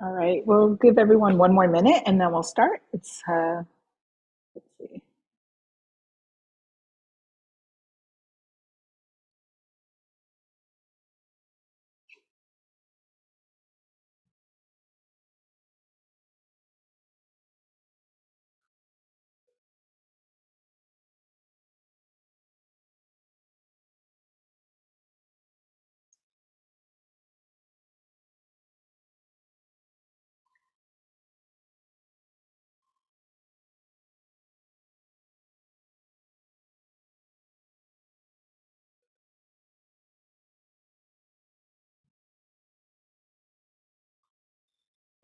All right, we'll give everyone one more minute and then we'll start. Let's see.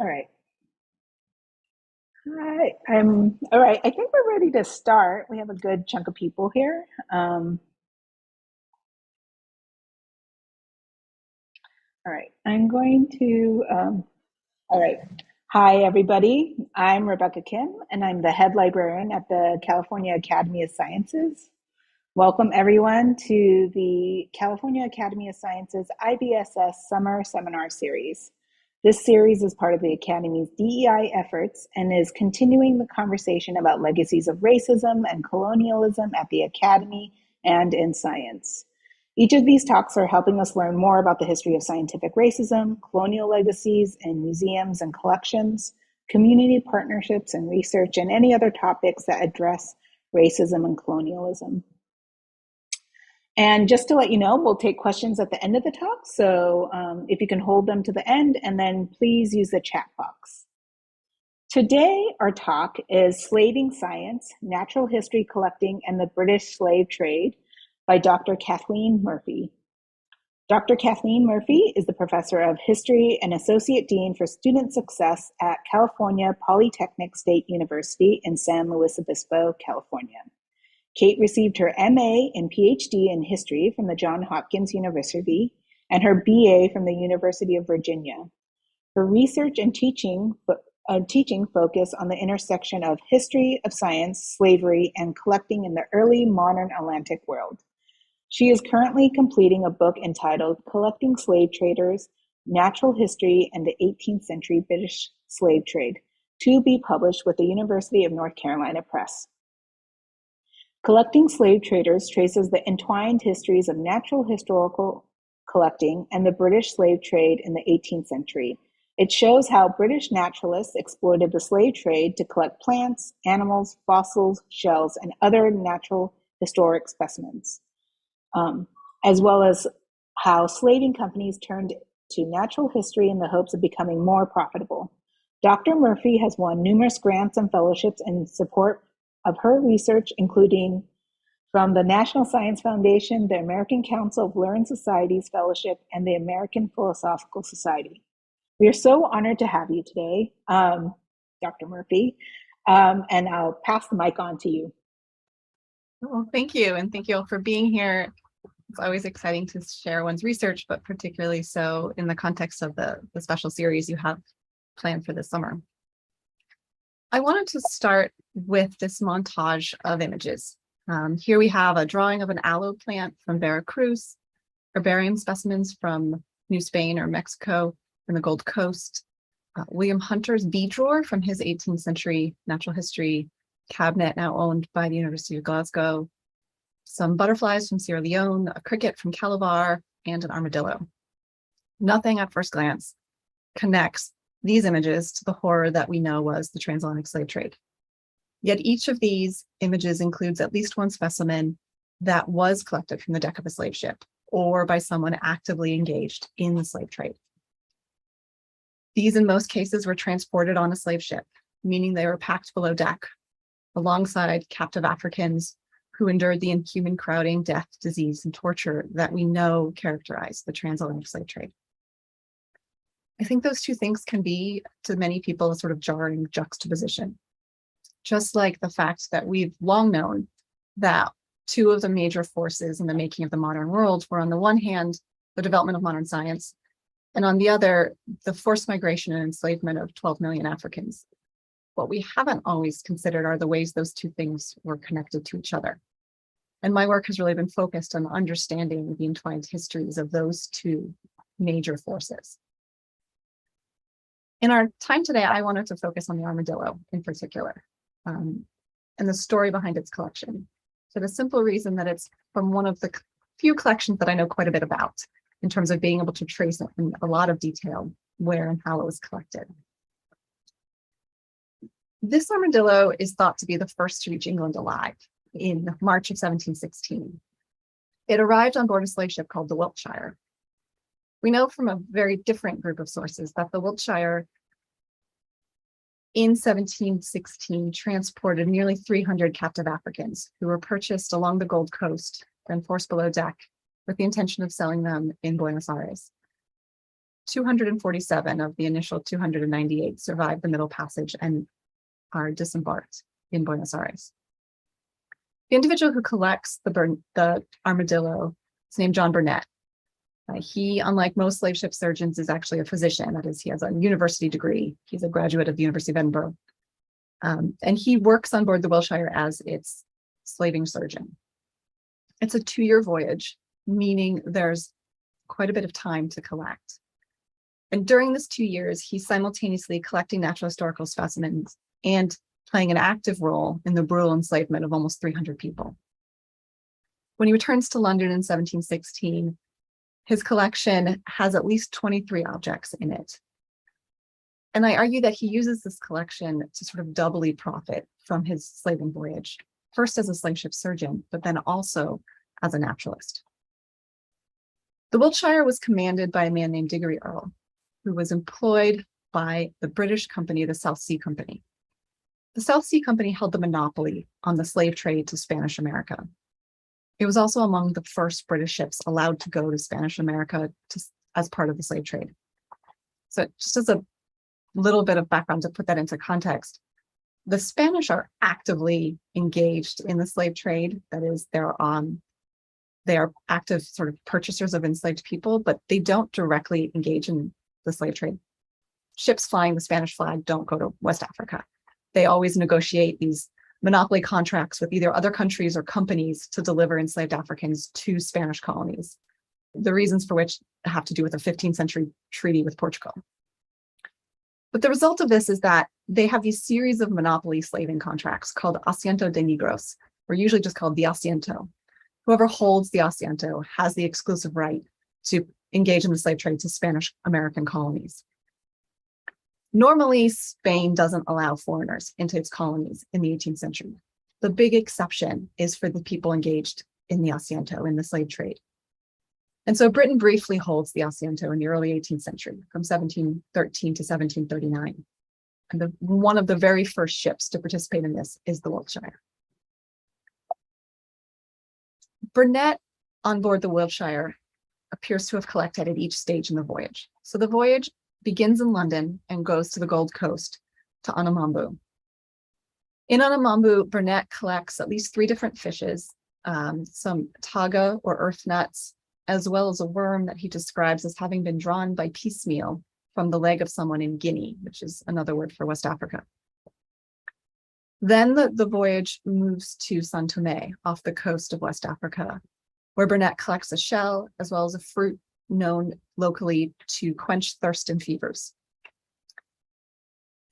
All right. Hi, all right. I think we're ready to start. We have a good chunk of people here. All right, I'm going to, all right. Hi, everybody. I'm Rebecca Kim, and I'm the head librarian at the California Academy of Sciences. Welcome, everyone, to the California Academy of Sciences IBSS Summer Seminar Series. This series is part of the Academy's DEI efforts and is continuing the conversation about legacies of racism and colonialism at the Academy and in science. Each of these talks are helping us learn more about the history of scientific racism, colonial legacies in museums and collections, community partnerships and research, and any other topics that address racism and colonialism. And just to let you know, we'll take questions at the end of the talk. So if you can hold them to the end, and then please use the chat box. Today, our talk is Slaving Science, Natural History Collecting and the British Slave Trade by Dr. Kathleen Murphy. Dr. Kathleen Murphy is the professor of history and associate dean for student success at California Polytechnic State University in San Luis Obispo, California. Kate received her MA and Ph.D. in history from the Johns Hopkins University and her BA from the University of Virginia. Her research and teaching focus on the intersection of history of science, slavery, and collecting in the early modern Atlantic world. She is currently completing a book entitled Collecting Slave Traders, Natural History and the 18th-Century British Slave Trade, to be published with the University of North Carolina Press. Collecting Slave Traders traces the entwined histories of natural historical collecting and the British slave trade in the 18th century. It shows how British naturalists exploited the slave trade to collect plants, animals, fossils, shells, and other natural historic specimens, as well as how slaving companies turned to natural history in the hopes of becoming more profitable. Dr. Murphy has won numerous grants and fellowships in support of her research, including from the National Science Foundation, the American Council of Learned Societies Fellowship, and the American Philosophical Society. We are so honored to have you today, Dr. Murphy, and I'll pass the mic on to you. Well, thank you, and thank you all for being here. It's always exciting to share one's research, but particularly so in the context of the special series you have planned for this summer. I wanted to start with this montage of images. Here we have a drawing of an aloe plant from Veracruz, herbarium specimens from New Spain or Mexico and the Gold Coast, William Hunter's bee drawer from his 18th century natural history cabinet now owned by the University of Glasgow, some butterflies from Sierra Leone, a cricket from Calabar, and an armadillo. Nothing at first glance connects these images to the horror that we know was the transatlantic slave trade. Yet each of these images includes at least one specimen that was collected from the deck of a slave ship or by someone actively engaged in the slave trade. These, in most cases, were transported on a slave ship, meaning they were packed below deck alongside captive Africans who endured the inhuman crowding, death, disease, and torture that we know characterized the transatlantic slave trade. I think those two things can be, to many people, a sort of jarring juxtaposition. Just like the fact that we've long known that two of the major forces in the making of the modern world were, on the one hand, the development of modern science, and on the other, the forced migration and enslavement of 12 million Africans. What we haven't always considered are the ways those two things were connected to each other. And my work has really been focused on understanding the entwined histories of those two major forces. In our time today, I wanted to focus on the armadillo in particular, and the story behind its collection, for the simple reason that it's from one of the few collections that I know quite a bit about in terms of being able to trace it in a lot of detail where and how it was collected. This armadillo is thought to be the first to reach England alive in March of 1716. It arrived on board a slave ship called the Wiltshire. We know from a very different group of sources that the Wiltshire in 1716 transported nearly 300 captive Africans who were purchased along the Gold Coast and forced below deck with the intention of selling them in Buenos Aires. 247 of the initial 298 survived the Middle Passage and are disembarked in Buenos Aires. The individual who collects the armadillo is named John Burnett. He, unlike most slave ship surgeons, is actually a physician. That is, he has a university degree. He's a graduate of the University of Edinburgh. And he works on board the Wiltshire as its slaving surgeon. It's a 2-year voyage, meaning there's quite a bit of time to collect. And during this 2 years, he's simultaneously collecting natural historical specimens and playing an active role in the brutal enslavement of almost 300 people. When he returns to London in 1716, his collection has at least 23 objects in it. And I argue that he uses this collection to sort of doubly profit from his slaving voyage, first as a slave ship surgeon, but then also as a naturalist. The Wiltshire was commanded by a man named Diggory Earle, who was employed by the British company, the South Sea Company. The South Sea Company held the monopoly on the slave trade to Spanish America. It was also among the first British ships allowed to go to Spanish America as part of the slave trade. So just as a little bit of background to put that into context, the Spanish are actively engaged in the slave trade. That is, they are active sort of purchasers of enslaved people, but they don't directly engage in the slave trade. Ships flying the Spanish flag don't go to West Africa. They always negotiate these monopoly contracts with either other countries or companies to deliver enslaved Africans to Spanish colonies. The reasons for which have to do with a 15th century treaty with Portugal. But the result of this is that they have these series of monopoly slaving contracts called asiento de negros, or usually just called the asiento. Whoever holds the asiento has the exclusive right to engage in the slave trade to Spanish American colonies. Normally, Spain doesn't allow foreigners into its colonies in the 18th century. The big exception is for the people engaged in the asiento, in the slave trade. And so Britain briefly holds the asiento in the early 18th century, from 1713 to 1739. And one of the very first ships to participate in this is the Wiltshire. Burnett on board the Wiltshire appears to have collected at each stage in the voyage. So the voyage begins in London and goes to the Gold Coast, to Anamambu. In Anamambu, Burnett collects at least 3 different fishes, some taga or earth nuts, as well as a worm that he describes as having been drawn by piecemeal from the leg of someone in Guinea, which is another word for West Africa. Then the voyage moves to San Tomé, off the coast of West Africa, where Burnett collects a shell as well as a fruit known locally to quench thirst and fevers.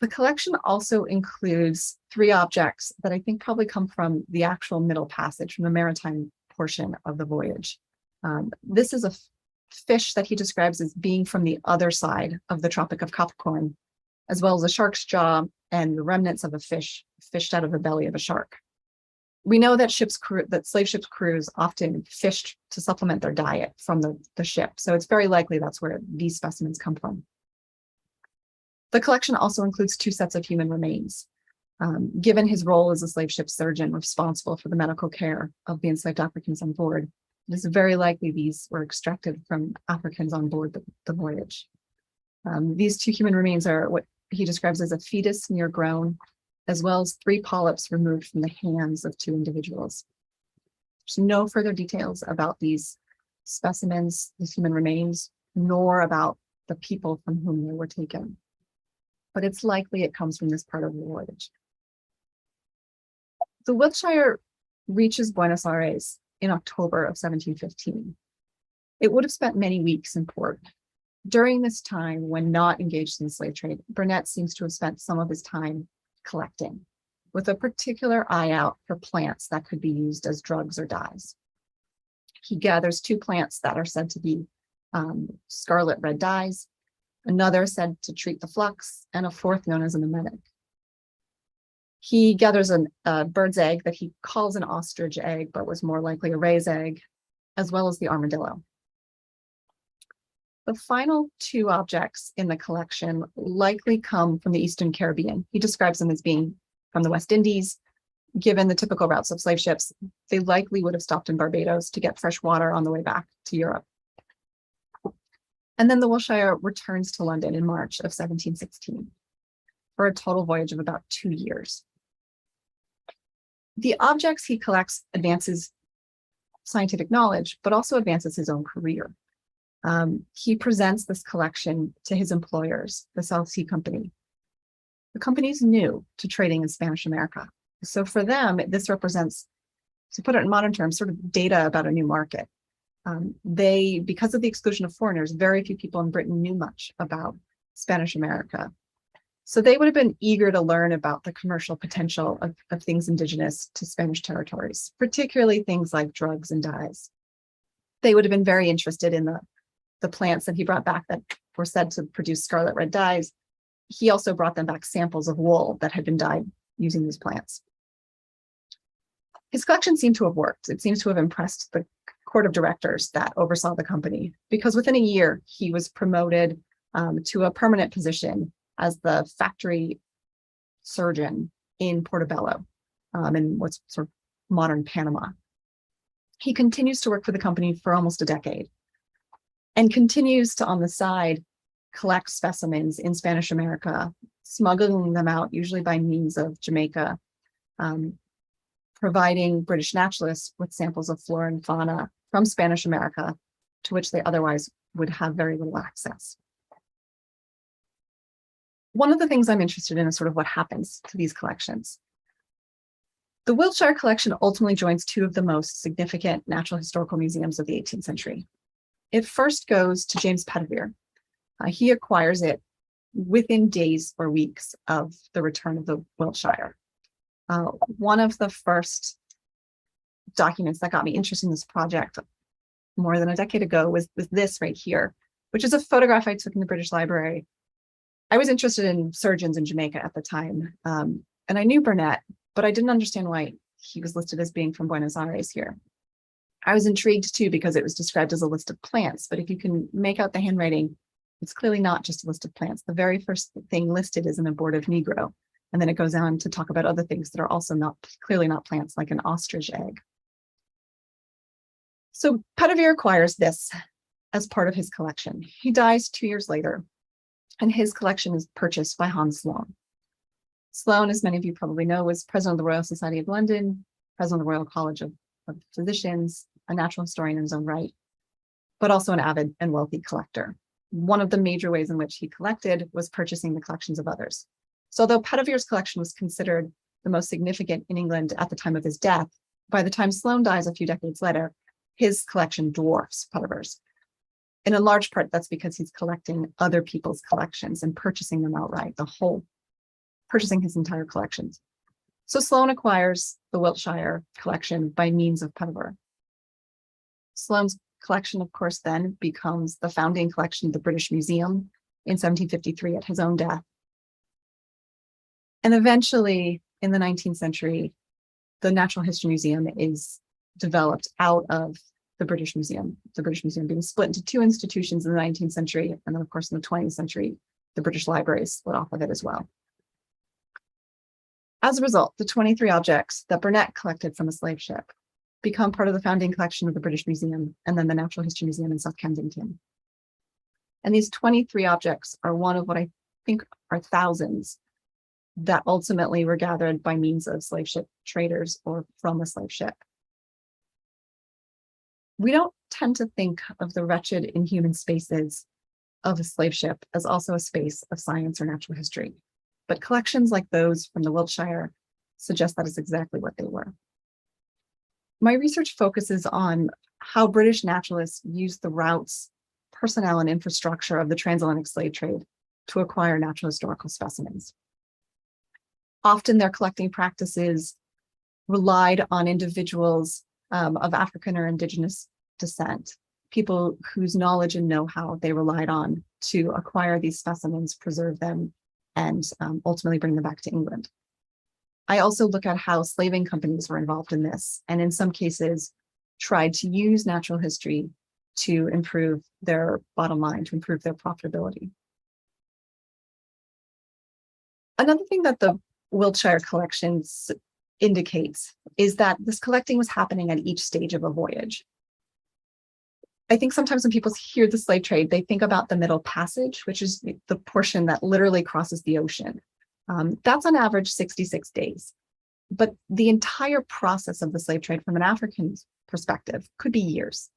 The collection also includes 3 objects that I think probably come from the actual Middle Passage, from the Maritime portion of the voyage. This is a fish that he describes as being from the other side of the Tropic of Capricorn, as well as a shark's jaw and the remnants of a fish fished out of the belly of a shark. We know that slave ships' crews often fished to supplement their diet from the ship, so it's very likely that's where these specimens come from. The collection also includes 2 sets of human remains. Given his role as a slave ship surgeon responsible for the medical care of the enslaved Africans on board, it is very likely these were extracted from Africans on board the voyage. These 2 human remains are what he describes as a fetus near grown, as well as 3 polyps removed from the hands of 2 individuals. There's no further details about these specimens, these human remains, nor about the people from whom they were taken. But it's likely it comes from this part of the voyage. The Wiltshire reaches Buenos Aires in October of 1715. It would have spent many weeks in port. During this time, when not engaged in the slave trade, Burnett seems to have spent some of his time collecting, with a particular eye out for plants that could be used as drugs or dyes. He gathers two plants that are said to be scarlet red dyes, another said to treat the flux, and a fourth known as an emetic. He gathers a bird's egg that he calls an ostrich egg, but was more likely a ray's egg, as well as the armadillo. The final two objects in the collection likely come from the Eastern Caribbean. He describes them as being from the West Indies. Given the typical routes of slave ships, they likely would have stopped in Barbados to get fresh water on the way back to Europe. And then the Wiltshire returns to London in March of 1716 for a total voyage of about 2 years. The objects he collects advances scientific knowledge, but also advances his own career. He presents this collection to his employers, the South Sea Company. The company's new to trading in Spanish America. So for them, this represents, to put it in modern terms, sort of data about a new market. Because of the exclusion of foreigners, very few people in Britain knew much about Spanish America. So they would have been eager to learn about the commercial potential of things indigenous to Spanish territories, particularly things like drugs and dyes. They would have been very interested in the plants that he brought back that were said to produce scarlet red dyes. He also brought them back samples of wool that had been dyed using these plants. His collection seemed to have worked. It seems to have impressed the court of directors that oversaw the company, because within a year, he was promoted to a permanent position as the factory surgeon in Portobello, in what's sort of modern Panama. He continues to work for the company for almost a decade and continues to, on the side, collect specimens in Spanish America, smuggling them out, usually by means of Jamaica, providing British naturalists with samples of flora and fauna from Spanish America, to which they otherwise would have very little access. One of the things I'm interested in is sort of what happens to these collections. The Wiltshire collection ultimately joins two of the most significant natural historical museums of the 18th century. It first goes to James Pettiver. He acquires it within days or weeks of the return of the Wiltshire. One of the first documents that got me interested in this project more than a decade ago was this right here, which is a photograph I took in the British Library. I was interested in surgeons in Jamaica at the time, and I knew Burnett, but I didn't understand why he was listed as being from Buenos Aires here. I was intrigued too because it was described as a list of plants, but if you can make out the handwriting, it's clearly not just a list of plants. The very first thing listed is an abortive Negro, and then it goes on to talk about other things that are also clearly not plants, like an ostrich egg. So Pettiver acquires this as part of his collection. He dies 2 years later, and his collection is purchased by Hans Sloane. Sloane, as many of you probably know, was president of the Royal Society of London, president of the Royal College of Physicians, a natural historian in his own right, but also an avid and wealthy collector. One of the major ways in which he collected was purchasing the collections of others. So although Pettiver's collection was considered the most significant in England at the time of his death, by the time Sloane dies a few decades later, his collection dwarfs Pettiver's. And in large part, that's because he's collecting other people's collections and purchasing them outright, purchasing his entire collections. So Sloane acquires the Wiltshire collection by means of Pettiver. Sloane's collection, of course, then becomes the founding collection of the British Museum in 1753 at his own death. And eventually, in the 19th century, the Natural History Museum is developed out of the British Museum being split into two institutions in the 19th century, and then, of course, in the 20th century, the British Library split off of it as well. As a result, the 23 objects that Burnett collected from a slave ship become part of the founding collection of the British Museum and then the Natural History Museum in South Kensington. And these 23 objects are one of what I think are thousands that ultimately were gathered by means of slave ship traders or from a slave ship. We don't tend to think of the wretched, inhuman spaces of a slave ship as also a space of science or natural history. But collections like those from the Wiltshire suggest that is exactly what they were. My research focuses on how British naturalists used the routes personnel and infrastructure of the transatlantic slave trade to acquire natural historical specimens. Often their collecting practices relied on individuals of African or indigenous descent, people whose knowledge and know-how they relied on to acquire these specimens, preserve them, and ultimately bring them back to England. I also look at how slaving companies were involved in this, and in some cases tried to use natural history to improve their bottom line, to improve their profitability. Another thing that the Wiltshire collections indicates is that this collecting was happening at each stage of a voyage. I think sometimes when people hear the slave trade, they think about the Middle Passage, which is the portion that literally crosses the ocean. That's on average 66 days. But the entire process of the slave trade from an African perspective could be years,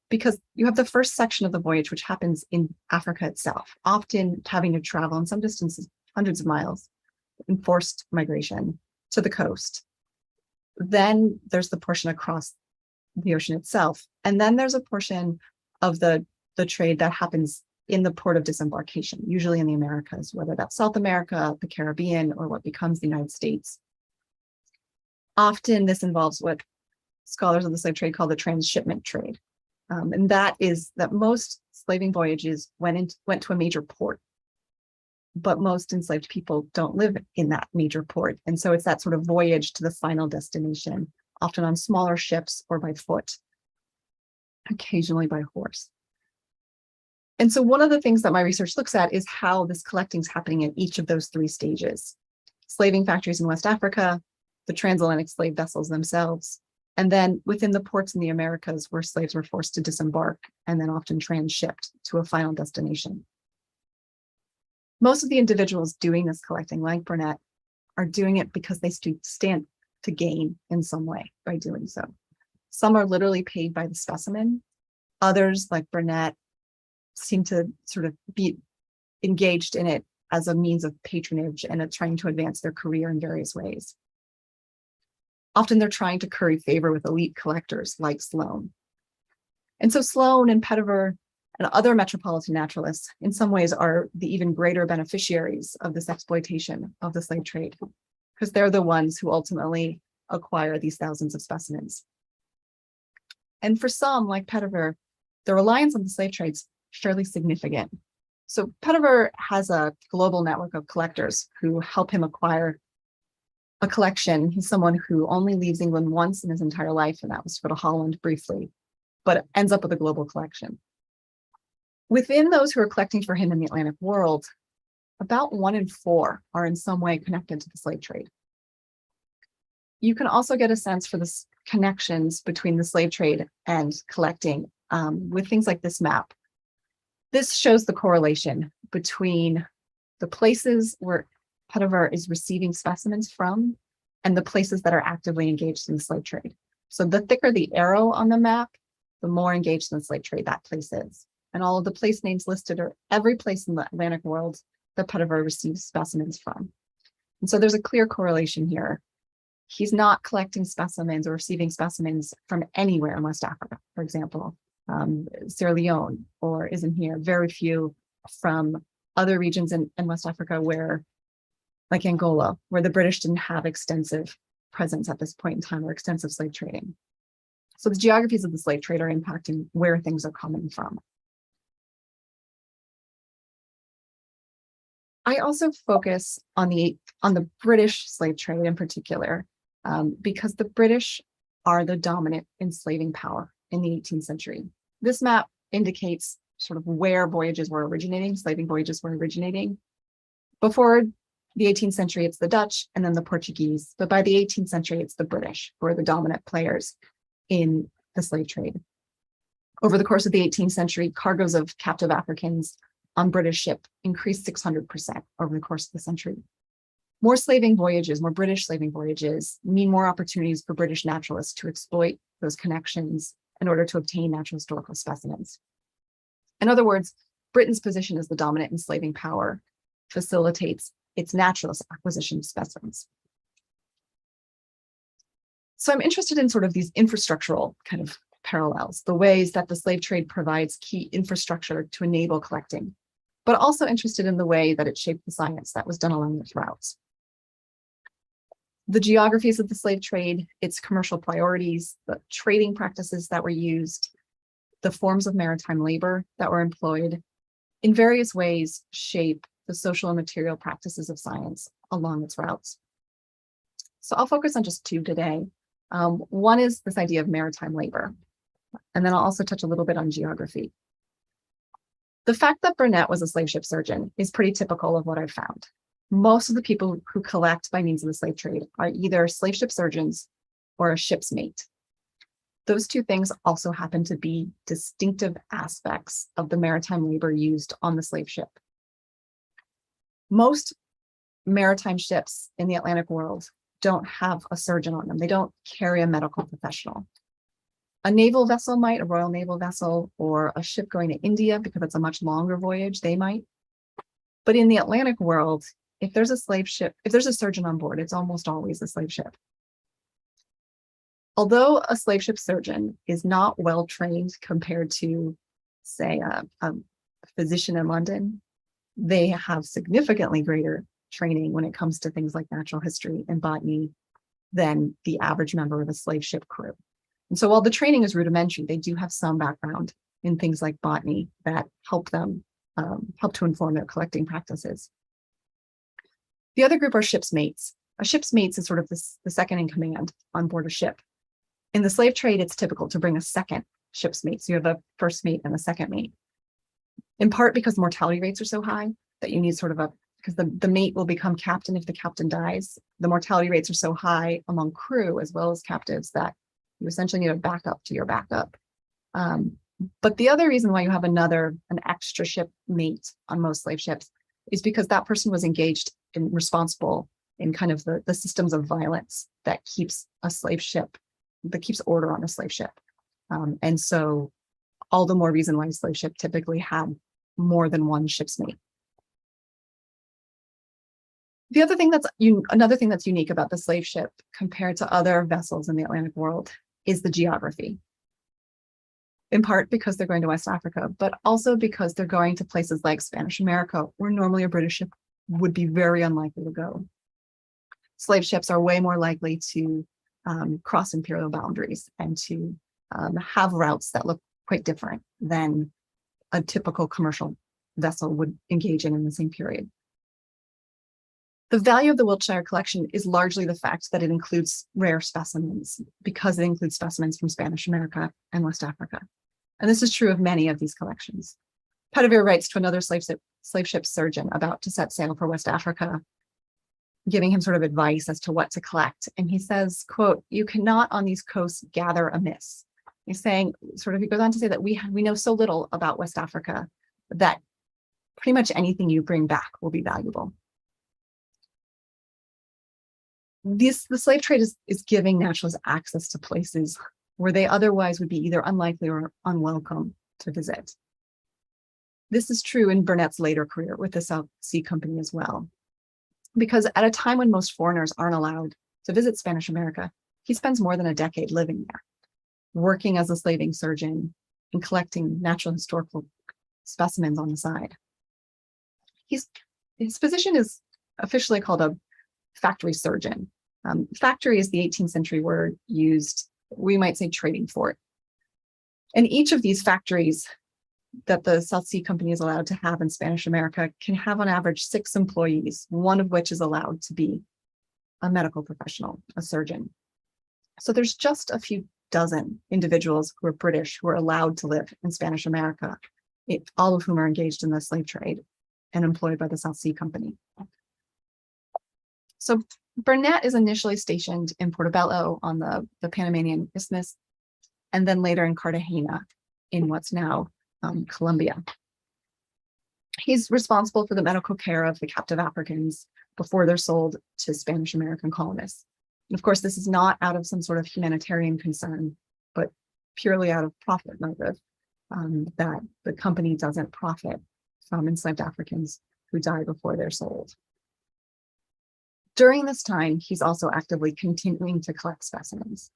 because you have the first section of the voyage, which happens in Africa itself, often having to travel in some distances, hundreds of miles, in forced migration to the coast. Then there's the portion across the ocean itself. And then there's a portion of the trade that happens in the port of disembarkation, usually in the Americas, whether that's South America, the Caribbean, or what becomes the United States. Often this involves what scholars of the slave trade call the transshipment trade. And that is that most slaving voyages went to a major port, but most enslaved people don't live in that major port. And so it's that sort of voyage to the final destination, often on smaller ships or by foot, occasionally by horse. And so one of the things that my research looks at is how this collecting is happening at each of those three stages: slaving factories in West Africa, the transatlantic slave vessels themselves, and then within the ports in the Americas where slaves were forced to disembark and then often transshipped to a final destination. Most of the individuals doing this collecting, like Burnett, are doing it because they stand to gain in some way by doing so. Some are literally paid by the specimen. Others, like Burnett, seem to sort of be engaged in it as a means of patronage and trying to advance their career in various ways. Often they're trying to curry favor with elite collectors like Sloane. And so Sloane and Pettiver and other metropolitan naturalists in some ways are the even greater beneficiaries of this exploitation of the slave trade, because they're the ones who ultimately acquire these thousands of specimens. And for some, like Pettiver, the reliance on the slave trade's fairly significant. So Pettiver has a global network of collectors who help him acquire a collection. He's someone who only leaves England once in his entire life, and that was to go to Holland briefly, but ends up with a global collection. Within those who are collecting for him in the Atlantic world, about 1 in 4 are in some way connected to the slave trade. You can also get a sense for the connections between the slave trade and collecting with things like this map. This shows the correlation between the places where Pettiver is receiving specimens from and the places that are actively engaged in the slave trade. So the thicker the arrow on the map, the more engaged in the slave trade that place is. And all of the place names listed are every place in the Atlantic world that Pettiver receives specimens from. And so there's a clear correlation here. He's not collecting specimens or receiving specimens from anywhere in West Africa, for example, Sierra Leone, or isn't here, very few from other regions in West Africa where, like Angola, where the British didn't have extensive presence at this point in time or extensive slave trading. So the geographies of the slave trade are impacting where things are coming from. I also focus on the British slave trade in particular, because the British are the dominant enslaving power in the 18th century. This map indicates sort of where voyages were originating, slaving voyages were originating. Before the 18th century, it's the Dutch and then the Portuguese. But by the 18th century, it's the British who are the dominant players in the slave trade. Over the course of the 18th century, cargoes of captive Africans on British ship increased 600% over the course of the century. More slaving voyages, more British slaving voyages mean more opportunities for British naturalists to exploit those connections in order to obtain natural historical specimens. In other words, Britain's position as the dominant enslaving power facilitates its naturalist acquisition of specimens. So I'm interested in sort of these infrastructural kind of parallels, the ways that the slave trade provides key infrastructure to enable collecting, but also interested in the way that it shaped the science that was done along its routes. The geographies of the slave trade, its commercial priorities, the trading practices that were used, the forms of maritime labor that were employed, in various ways shape the social and material practices of science along its routes. So I'll focus on just two today. One is this idea of maritime labor, and then I'll also touch a little bit on geography. The fact that Burnett was a slave ship surgeon is pretty typical of what I've found. Most of the people who collect by means of the slave trade are either slave ship surgeons or a ship's mate. Those two things also happen to be distinctive aspects of the maritime labor used on the slave ship. Most maritime ships in the Atlantic world don't have a surgeon on them. They don't carry a medical professional. A naval vessel might, a Royal Naval vessel, or a ship going to India, because it's a much longer voyage, they might. But in the Atlantic world, if there's a slave ship, if there's a surgeon on board, it's almost always a slave ship. Although a slave ship surgeon is not well trained compared to, say, a physician in London, they have significantly greater training when it comes to things like natural history and botany than the average member of a slave ship crew. And so while the training is rudimentary, they do have some background in things like botany that help them, help to inform their collecting practices. The other group are ship's mates. A ship's mates is sort of the second in command on board a ship. In the slave trade, it's typical to bring a second ship's mate. So you have a first mate and a second mate. In part because mortality rates are so high that you need sort of because the mate will become captain if the captain dies. The mortality rates are so high among crew as well as captives that you essentially need a backup to your backup. But the other reason why you have an extra ship mate on most slave ships is because that person was engaged and responsible in kind of the systems of violence that keeps a slave ship, that keeps order on a slave ship. And so all the more reason why a slave ship typically had more than one ship's mate. The other thing another thing that's unique about the slave ship compared to other vessels in the Atlantic world is the geography. In part because they're going to West Africa, but also because they're going to places like Spanish America, where normally a British ship would be very unlikely to go. Slave ships are way more likely to cross imperial boundaries and to have routes that look quite different than a typical commercial vessel would engage in the same period. The value of the Wiltshire collection is largely the fact that it includes rare specimens, because it includes specimens from Spanish America and West Africa. And this is true of many of these collections. Pedevere writes to another slave ship surgeon about to set sail for West Africa, giving him sort of advice as to what to collect. And he says, quote, "You cannot on these coasts gather amiss." He's saying, sort of, he goes on to say that we know so little about West Africa that pretty much anything you bring back will be valuable. The slave trade is giving naturalists access to places where they otherwise would be either unlikely or unwelcome to visit. This is true in Burnett's later career with the South Sea Company as well, because at a time when most foreigners aren't allowed to visit Spanish America, he spends more than a decade living there, working as a slaving surgeon and collecting natural historical specimens on the side. His position is officially called a factory surgeon. Factory is the 18th century word used, we might say, trading fort. And each of these factories that the South Sea Company is allowed to have in Spanish America can have on average 6 employees, one of which is allowed to be a medical professional, a surgeon. So there's just a few dozen individuals who are British who are allowed to live in Spanish America, all of whom are engaged in the slave trade and employed by the South Sea Company. So Burnett is initially stationed in Portobello on the Panamanian Isthmus, and then later in Cartagena in what's now Colombia. He's responsible for the medical care of the captive Africans before they're sold to Spanish American colonists. And of course, this is not out of some sort of humanitarian concern, but purely out of profit motive, that the company doesn't profit from enslaved Africans who die before they're sold. During this time, he's also actively continuing to collect specimens.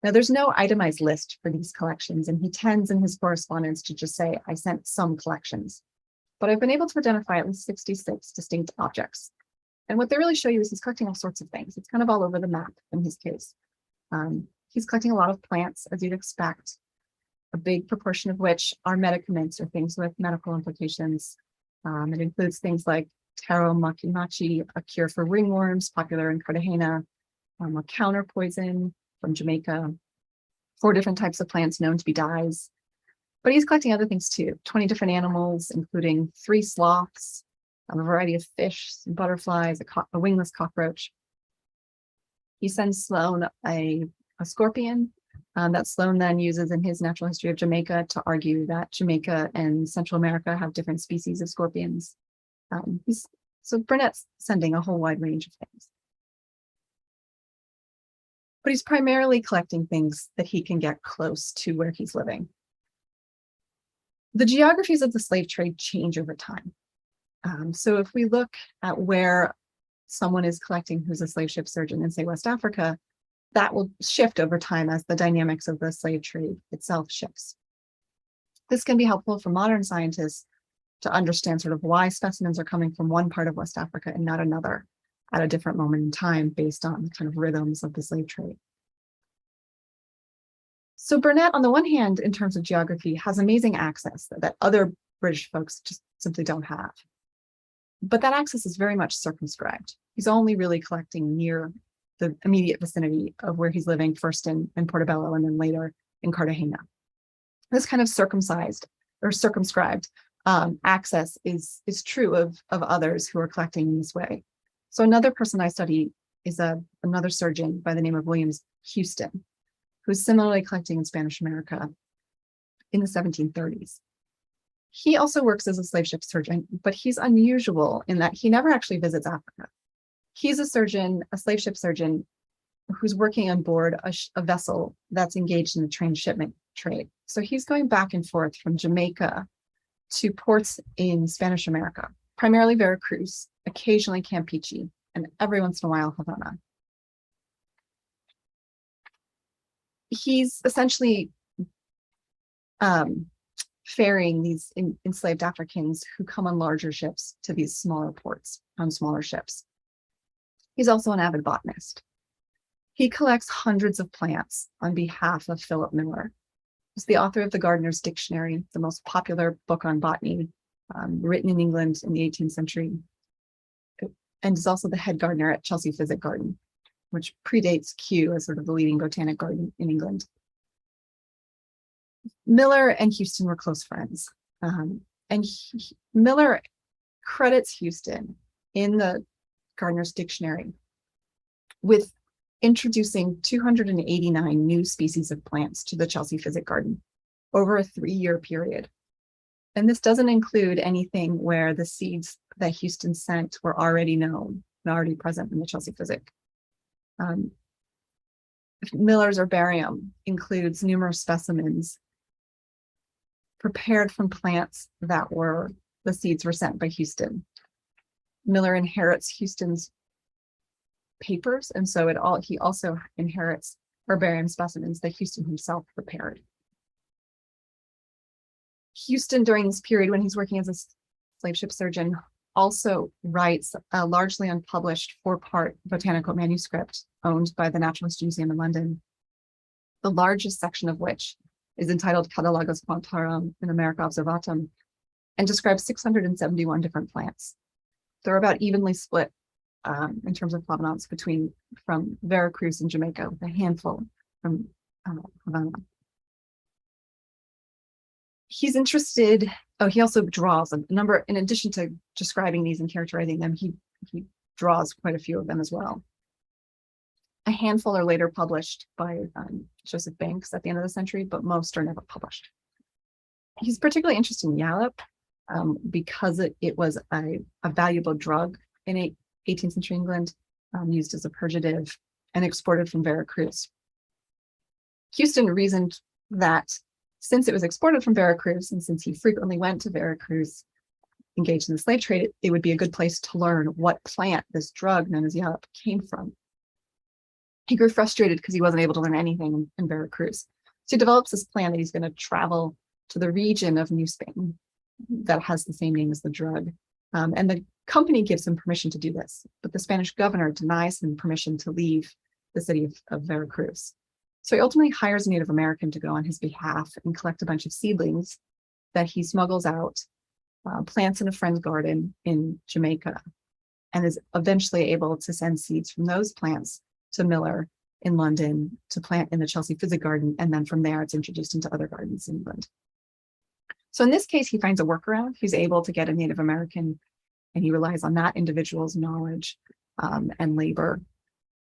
Now, there's no itemized list for these collections, and he tends in his correspondence to just say, I sent some collections. But I've been able to identify at least 66 distinct objects. And what they really show you is he's collecting all sorts of things. It's kind of all over the map in his case. He's collecting a lot of plants, as you'd expect, a big proportion of which are medicaments or things with medical implications. It includes things like taro makimachi, a cure for ringworms, popular in Cartagena, a counter poison from Jamaica, 4 different types of plants known to be dyes. But he's collecting other things too, 20 different animals, including 3 sloths, a variety of fish, some butterflies, a wingless cockroach. He sends Sloan a scorpion that Sloan then uses in his Natural History of Jamaica to argue that Jamaica and Central America have different species of scorpions. So Burnett's sending a whole wide range of things. But he's primarily collecting things that he can get close to where he's living. The geographies of the slave trade change over time. So if we look at where someone is collecting who's a slave ship surgeon in, say, West Africa, that will shift over time as the dynamics of the slave trade itself shifts. This can be helpful for modern scientists to understand sort of why specimens are coming from one part of West Africa and not another at a different moment in time based on kind of rhythms of the slave trade. So Burnett, on the one hand, in terms of geography, has amazing access that other British folks just simply don't have. But that access is very much circumscribed. He's only really collecting near the immediate vicinity of where he's living, first in Portobello and then later in Cartagena. This kind of circumscribed access is true of others who are collecting in this way. So another person I study is another surgeon by the name of William Houston, who's similarly collecting in Spanish America in the 1730s. He also works as a slave ship surgeon, but he's unusual in that he never actually visits Africa. He's a surgeon, a slave ship surgeon, who's working on board a vessel that's engaged in the transshipment trade. So he's going back and forth from Jamaica to ports in Spanish America, primarily Veracruz, occasionally Campeche, and every once in a while, Havana. He's essentially ferrying these enslaved Africans who come on larger ships to these smaller ports on smaller ships. He's also an avid botanist. He collects hundreds of plants on behalf of Philip Miller. He's the author of the Gardener's Dictionary, the most popular book on botany, written in England in the 18th century, and is also the head gardener at Chelsea Physic Garden, which predates Kew as sort of the leading botanic garden in England. Miller and Houston were close friends, and Miller credits Houston in the Gardener's Dictionary with introducing 289 new species of plants to the Chelsea Physic Garden over a 3-year period. And this doesn't include anything where the seeds that Houston sent were already known and already present in the Chelsea Physic. Miller's herbarium includes numerous specimens prepared from plants that the seeds were sent by Houston. Miller inherits Houston's papers, and so he also inherits herbarium specimens that Houston himself prepared. Houston, during this period when he's working as a slave ship surgeon, also writes a largely unpublished 4-part botanical manuscript owned by the Naturalist Museum in London, the largest section of which is entitled Catalogus Plantarum in America Observatum, and describes 671 different plants. They're about evenly split in terms of provenance from Veracruz and Jamaica, with a handful from Havana. He's interested, he also draws a number, in addition to describing these and characterizing them, he draws quite a few of them as well. A handful are later published by Joseph Banks at the end of the century, but most are never published. He's particularly interested in yallop because it was a valuable drug in 18th century England, used as a purgative and exported from Veracruz. Houston reasoned that since it was exported from Veracruz, and since he frequently went to Veracruz, engaged in the slave trade, it would be a good place to learn what plant this drug known as yallop came from. he grew frustrated because he wasn't able to learn anything in Veracruz. So he develops this plan that he's going to travel to the region of New Spain that has the same name as the drug. And the company gives him permission to do this, but the Spanish governor denies him permission to leave the city of Veracruz. So he ultimately hires a Native American to go on his behalf and collect a bunch of seedlings that he smuggles out, plants in a friend's garden in Jamaica, and is eventually able to send seeds from those plants to Miller in London to plant in the Chelsea Physic Garden, and then from there it's introduced into other gardens in England. So in this case, he finds a workaround. He's able to get a Native American, and he relies on that individual's knowledge and labor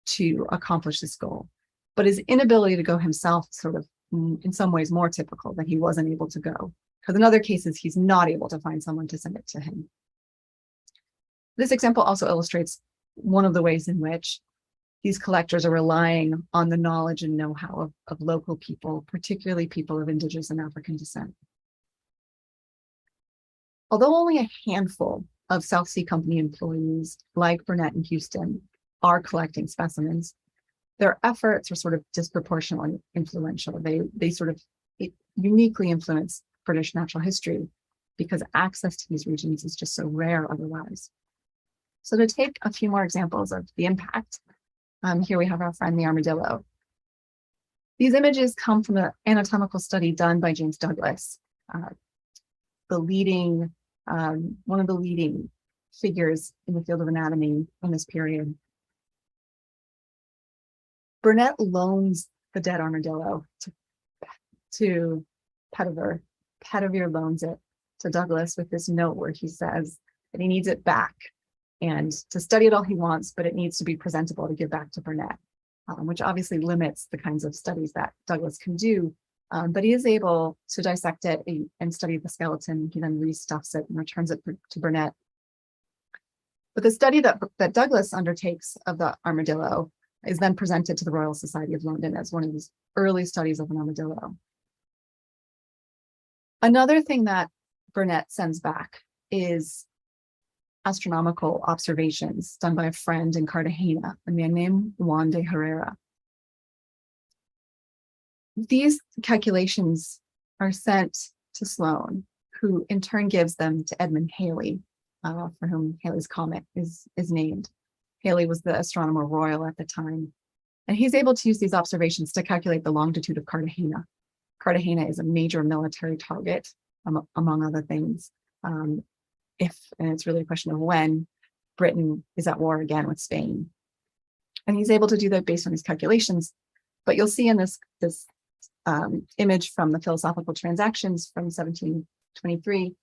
to accomplish this goal. But his inability to go himself sort of, in some ways, more typical, that he wasn't able to go. Because in other cases, he's not able to find someone to send it to him. This example also illustrates one of the ways in which these collectors are relying on the knowledge and know-how of local people, particularly people of Indigenous and African descent. Although only a handful of South Sea Company employees, like Burnett and Houston, are collecting specimens, their efforts are sort of disproportionately influential. They sort of uniquely influence British natural history because access to these regions is just so rare otherwise. So to take a few more examples of the impact, here we have our friend the armadillo. These images come from an anatomical study done by James Douglas, one of the leading figures in the field of anatomy in this period. Burnett loans the dead armadillo to Pettiver. Pettiver loans it to Douglas with this note where he says that he needs it back and to study it all he wants, but it needs to be presentable to give back to Burnett, which obviously limits the kinds of studies that Douglas can do. But he is able to dissect it and study the skeleton. He then restuffs it and returns it to Burnett. But the study that Douglas undertakes of the armadillo is then presented to the Royal Society of London as one of these early studies of an armadillo. Another thing that Burnett sends back is astronomical observations done by a friend in Cartagena, a man named Juan de Herrera. These calculations are sent to Sloan, who in turn gives them to Edmund Halley, for whom Halley's Comet is named. Halley was the astronomer royal at the time, and he's able to use these observations to calculate the longitude of Cartagena. Cartagena is a major military target, among other things. And it's really a question of when Britain is at war again with Spain. And he's able to do that based on his calculations. But you'll see in this image from the Philosophical Transactions from 1723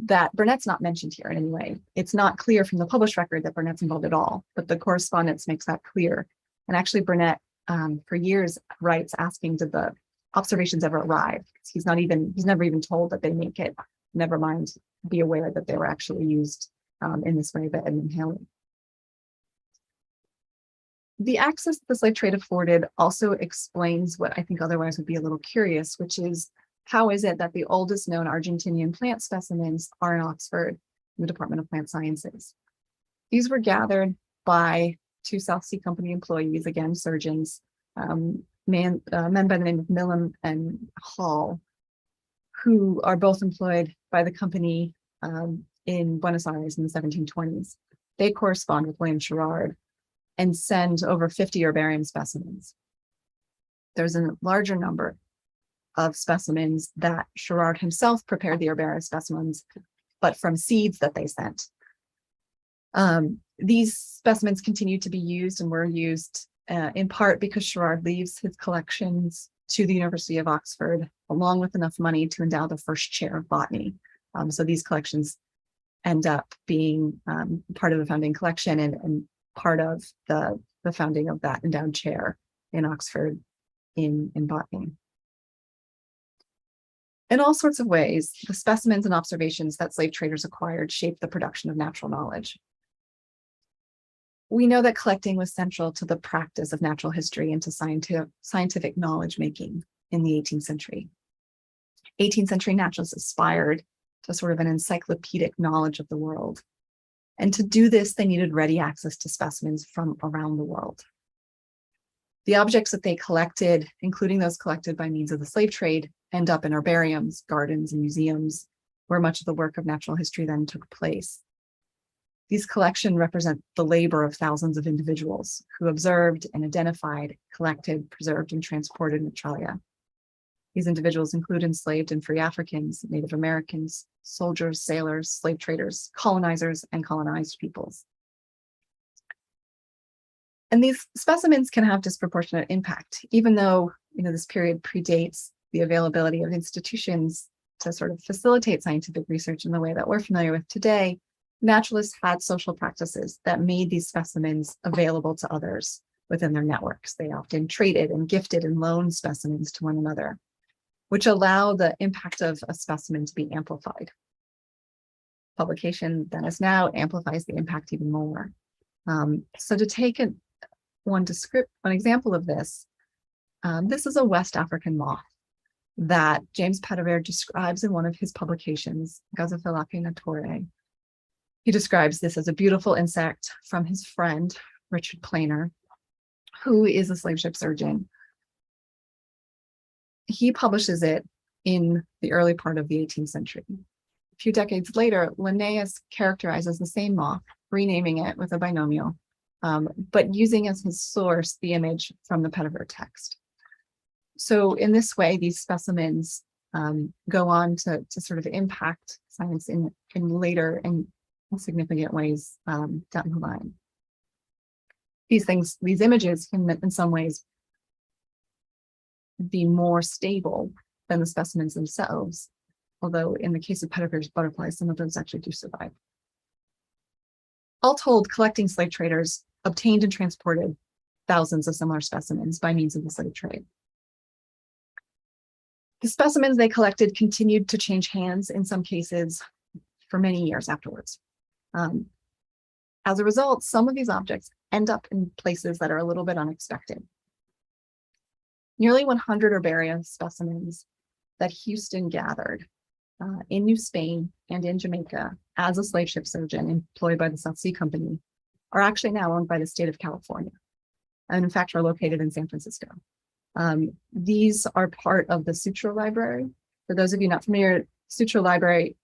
that Burnett's not mentioned here in any way. It's not clear from the published record that Burnett's involved at all, but the correspondence makes that clear. And actually Burnett, for years, writes asking, did the observations ever arrive? He's never even told that they make it, never mind be aware that they were actually used in this way by Edmund Halley. The access the slave trade afforded also explains what I think otherwise would be a little curious, which is how is it that the oldest known Argentinian plant specimens are in Oxford in the Department of Plant Sciences? These were gathered by two South Sea Company employees, again, surgeons, men by the name of Millam and Hall, who are both employed by the company in Buenos Aires in the 1720s. They correspond with William Sherard and send over 50 herbarium specimens. There's a larger number of specimens that Sherard himself prepared the herbarium specimens, but from seeds that they sent. These specimens continue to be used and were used in part because Sherard leaves his collections to the University of Oxford, along with enough money to endow the first chair of botany. So these collections end up being part of the founding collection and part of the founding of that endowed chair in Oxford in botany. In all sorts of ways, the specimens and observations that slave traders acquired shaped the production of natural knowledge. We know that collecting was central to the practice of natural history and to scientific knowledge making in the 18th century. 18th century naturalists aspired to sort of an encyclopedic knowledge of the world. And to do this, they needed ready access to specimens from around the world. The objects that they collected, including those collected by means of the slave trade, end up in herbariums, gardens, and museums, where much of the work of natural history then took place. These collections represent the labor of thousands of individuals who observed and identified, collected, preserved, and transported Naturalia. These individuals include enslaved and free Africans, Native Americans, soldiers, sailors, slave traders, colonizers, and colonized peoples. And these specimens can have disproportionate impact, even though this period predates the availability of institutions to sort of facilitate scientific research in the way that we're familiar with today. Naturalists had social practices that made these specimens available to others within their networks. They often traded and gifted and loaned specimens to one another, which allowed the impact of a specimen to be amplified. Publication then as now amplifies the impact even more. So to take one example of this, this is a West African moth that James Pettivere describes in one of his publications, Gazophilake naturae. He describes this as a beautiful insect from his friend, Richard Planer, who is a slave ship surgeon. He publishes it in the early part of the 18th century. A few decades later, Linnaeus characterizes the same moth, renaming it with a binomial, but using as his source the image from the Pettivere text. So in this way, these specimens go on to sort of impact science in later and significant ways down the line. These images can in some ways be more stable than the specimens themselves, although in the case of Pettivere's butterflies, some of those actually do survive. All told, collecting slave traders obtained and transported thousands of similar specimens by means of the slave trade. The specimens they collected continued to change hands in some cases for many years afterwards. As a result, some of these objects end up in places that are a little bit unexpected. Nearly 100 herbaria specimens that Houston gathered in New Spain and in Jamaica as a slave ship surgeon employed by the South Sea Company are actually now owned by the state of California, and in fact are located in San Francisco. These are part of the Sutro Library. For those of you not familiar, Sutro Library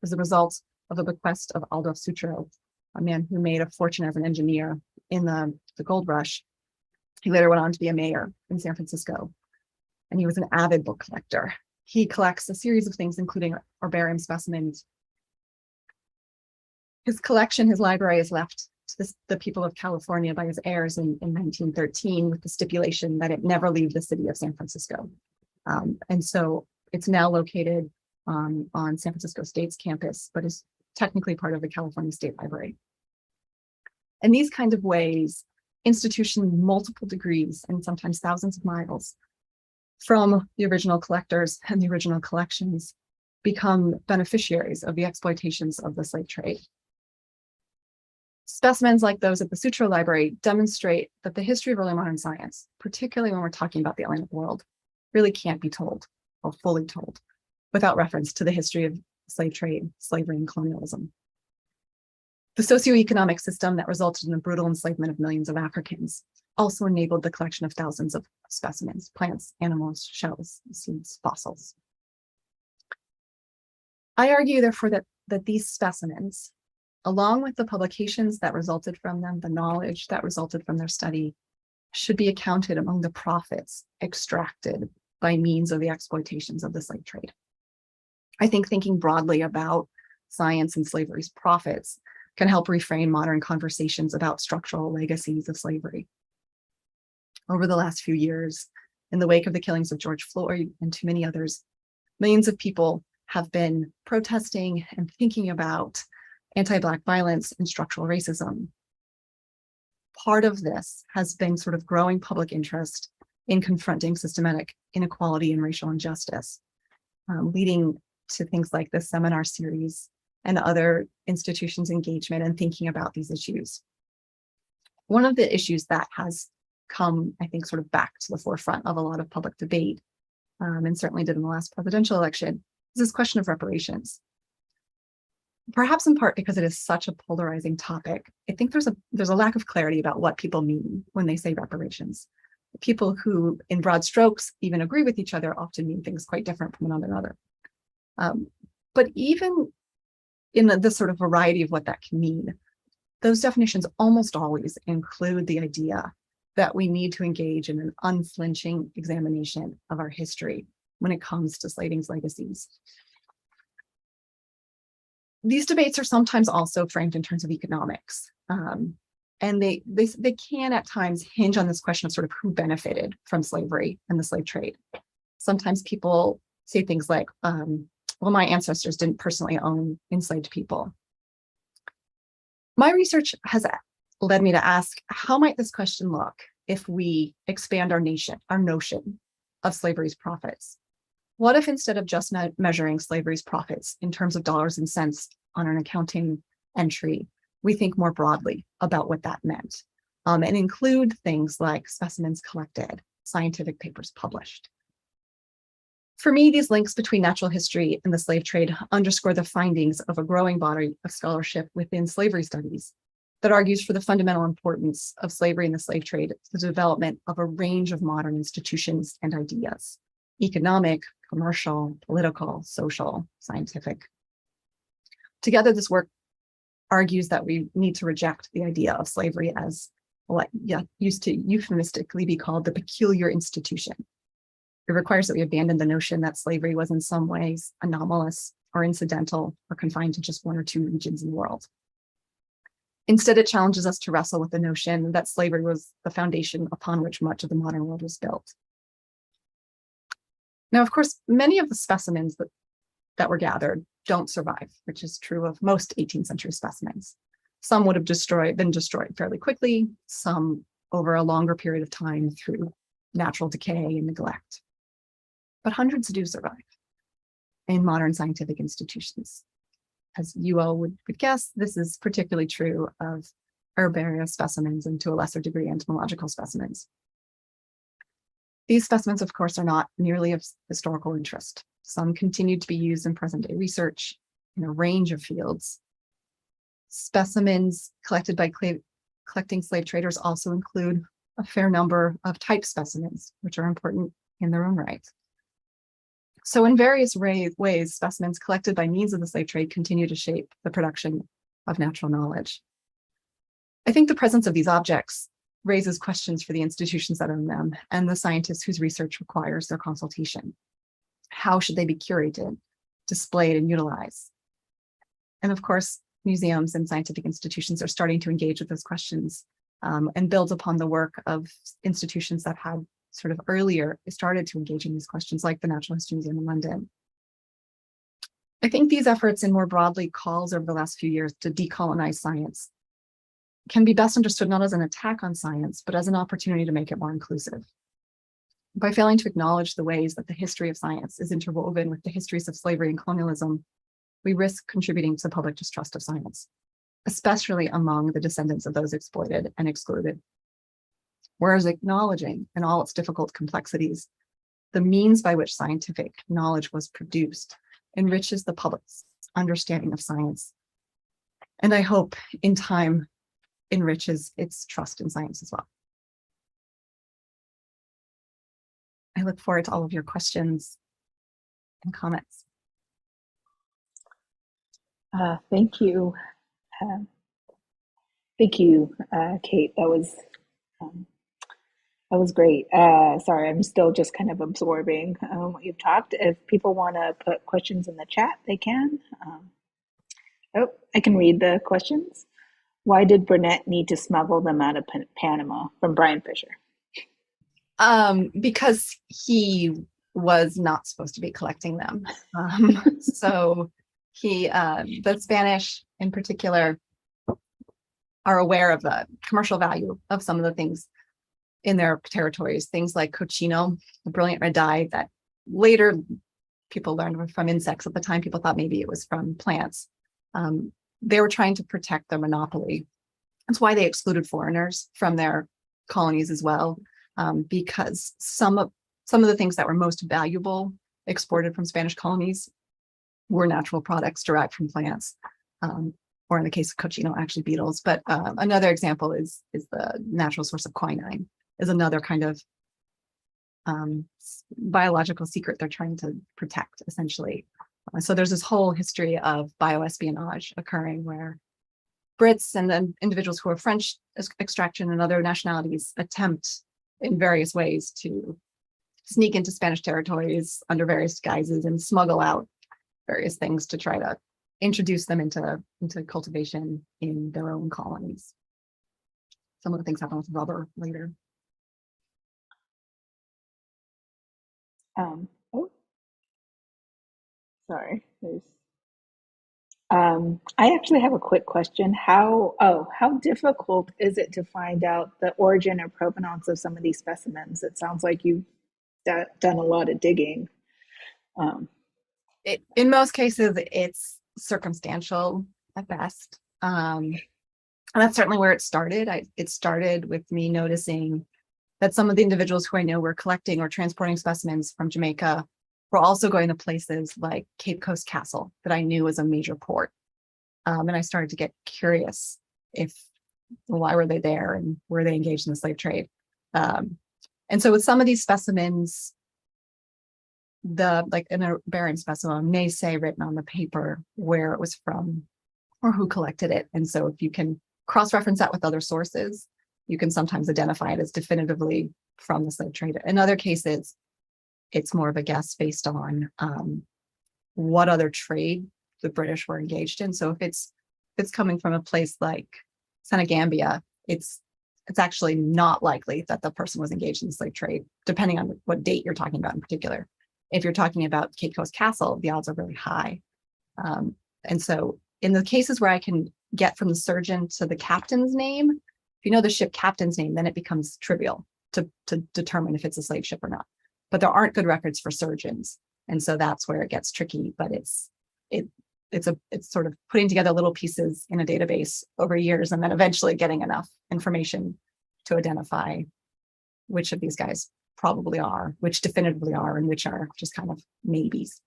is the result of a bequest of Adolf Sutro, a man who made a fortune as an engineer in the gold rush. He later went on to be a mayor in San Francisco, and he was an avid book collector. He collects a series of things, including herbarium specimens. His collection, his library, is left to the people of California by his heirs in 1913 with the stipulation that it never leave the city of San Francisco. And so it's now located on San Francisco State's campus, but is technically part of the California State Library. In these kind of ways, institutions multiple degrees and sometimes thousands of miles from the original collectors and the original collections become beneficiaries of the exploitations of the slave trade. Specimens like those at the Sutro Library demonstrate that the history of early modern science, particularly when we're talking about the Atlantic world, really can't be told or fully told without reference to the history of slave trade, slavery, and colonialism. The socioeconomic system that resulted in the brutal enslavement of millions of Africans also enabled the collection of thousands of specimens, plants, animals, shells, seeds, fossils. I argue, therefore, that these specimens, along with the publications that resulted from them, the knowledge that resulted from their study, should be accounted among the profits extracted by means of the exploitations of the slave trade. I think thinking broadly about science and slavery's profits can help reframe modern conversations about structural legacies of slavery. Over the last few years, in the wake of the killings of George Floyd and too many others, millions of people have been protesting and thinking about anti-Black violence and structural racism. Part of this has been sort of growing public interest in confronting systematic inequality and racial injustice, leading to things like this seminar series and other institutions' engagement and thinking about these issues. One of the issues that has come, I think, sort of back to the forefront of a lot of public debate, and certainly did in the last presidential election, is this question of reparations. Perhaps in part because it is such a polarizing topic, I think there's a lack of clarity about what people mean when they say reparations. People who, in broad strokes, even agree with each other often mean things quite different from one another. But even in the sort of variety of what that can mean, those definitions almost always include the idea that we need to engage in an unflinching examination of our history when it comes to slaving's legacies. These debates are sometimes also framed in terms of economics. And they can at times hinge on this question of sort of who benefited from slavery and the slave trade. Sometimes people say things like, well, my ancestors didn't personally own enslaved people. My research has led me to ask, how might this question look if we expand our notion of slavery's profits? What if instead of just measuring slavery's profits in terms of dollars and cents on an accounting entry, we think more broadly about what that meant, and include things like specimens collected, scientific papers published? For me, these links between natural history and the slave trade underscore the findings of a growing body of scholarship within slavery studies that argues for the fundamental importance of slavery and the slave trade to the development of a range of modern institutions and ideas: economic, commercial, political, social, scientific. Together, this work argues that we need to reject the idea of slavery as what used to euphemistically be called the peculiar institution. It requires that we abandon the notion that slavery was in some ways anomalous or incidental or confined to just one or two regions in the world. Instead, it challenges us to wrestle with the notion that slavery was the foundation upon which much of the modern world was built. Now, of course, many of the specimens that were gathered don't survive, which is true of most 18th century specimens. Some would have been destroyed fairly quickly, some over a longer period of time through natural decay and neglect. But hundreds do survive in modern scientific institutions. As you all would guess, this is particularly true of herbaria specimens and to a lesser degree entomological specimens. These specimens, of course, are not merely of historical interest. Some continue to be used in present-day research in a range of fields. Specimens collected by collecting slave traders also include a fair number of type specimens, which are important in their own right. So in various ways, specimens collected by means of the slave trade continue to shape the production of natural knowledge. I think the presence of these objects raises questions for the institutions that own them and the scientists whose research requires their consultation. How should they be curated, displayed, and utilized? And of course, museums and scientific institutions are starting to engage with those questions and build upon the work of institutions that had sort of earlier started to engage in these questions, like the Natural History Museum in London. I think these efforts, and more broadly calls over the last few years to decolonize science, can be best understood not as an attack on science, but as an opportunity to make it more inclusive. By failing to acknowledge the ways that the history of science is interwoven with the histories of slavery and colonialism, we risk contributing to public distrust of science, especially among the descendants of those exploited and excluded. Whereas acknowledging, in all its difficult complexities, the means by which scientific knowledge was produced enriches the public's understanding of science, and I hope in time enriches its trust in science as well. I look forward to all of your questions and comments. Thank you. Thank you, Kate. That was great. Sorry, I'm still just kind of absorbing what you've talked. If people want to put questions in the chat, they can. I can read the questions. Why did Burnett need to smuggle them out of Panama? From Brian Fisher. Because he was not supposed to be collecting them. So the Spanish in particular are aware of the commercial value of some of the things in their territories, things like cochino, the brilliant red dye that later people learned from insects. At the time, people thought maybe it was from plants. They were trying to protect their monopoly. That's why they excluded foreigners from their colonies as well, because some of the things that were most valuable exported from Spanish colonies were natural products derived from plants, or in the case of cochino, actually beetles. But another example is the natural source of quinine, is another kind of biological secret they're trying to protect, essentially. So there's this whole history of bioespionage occurring where Brits and then individuals who are French extraction and other nationalities attempt in various ways to sneak into Spanish territories under various guises and smuggle out various things to try to introduce them into cultivation in their own colonies. Some of the things happen with rubber later. Oh, sorry. I actually have a quick question. How difficult is it to find out the origin or provenance of some of these specimens? It sounds like you've done a lot of digging. In most cases, it's circumstantial at best. And that's certainly where it started. It started with me noticing that some of the individuals who I know were collecting or transporting specimens from Jamaica were also going to places like Cape Coast Castle that I knew was a major port. And I started to get curious why were they there and were they engaged in the slave trade? And so with some of these specimens, like in a barium specimen may say written on the paper where it was from or who collected it. And so if you can cross-reference that with other sources, you can sometimes identify it as definitively from the slave trade. In other cases, it's more of a guess based on what other trade the British were engaged in. So if it's coming from a place like Senegambia, it's actually not likely that the person was engaged in the slave trade, depending on what date you're talking about in particular. If you're talking about Cape Coast Castle, the odds are really high. And so in the cases where I can get from the surgeon to the captain's name, if you know the ship captain's name, then it becomes trivial to determine if it's a slave ship or not. But there aren't good records for surgeons. And so that's where it gets tricky, but it's sort of putting together little pieces in a database over years and then eventually getting enough information to identify which of these guys probably are, which definitively are, and which are just kind of maybes.